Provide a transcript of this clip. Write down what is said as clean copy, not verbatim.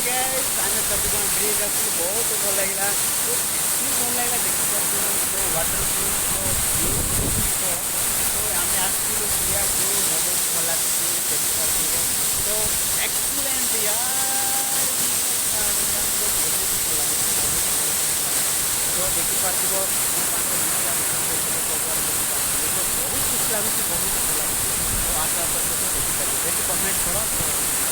guys ଆମେ ଚବିଶ bridge ଆସିଲୁ ବହୁତ ଭଲ ଲାଗିଲା ତ ଏଠି ଭଲ ଲାଗିଲା ଦେଖିପାରୁଥିବ ତ ୱାଟର ପ୍ରୁଫ୍ ତ ବ୍ୟୁଟିଫୁଲ ତ ଆମେ ଆସିଥିଲୁ ବୁଲିବାକୁ ବହୁତ ଭଲ ଲାଗୁଛି ଦେଖିପାରୁଥିବ ତ ଏକ୍ସଲେଣ୍ଟ ୟାର ତ ବହୁତ ଭଲ ଲାଗୁଛି ବହୁତ ଭଲ ଲାଗୁଛି ତ ଦେଖିପାରୁଥିବ ମୋ ସାଙ୍ଗ ଦିଦି ଆସିଛନ୍ତି ଏପଟେ ସବୁଆଡ଼େ ଦେଖିପାରୁଥିବେ ତ ବହୁତ ଖୁସି ଲାଗୁଛି ବହୁତ ଭଲ ଲାଗୁଛି ତ ଆସ ଆସ ଦେଖିପାରିବ ବେଶୀ କମେଣ୍ଟ କର ତ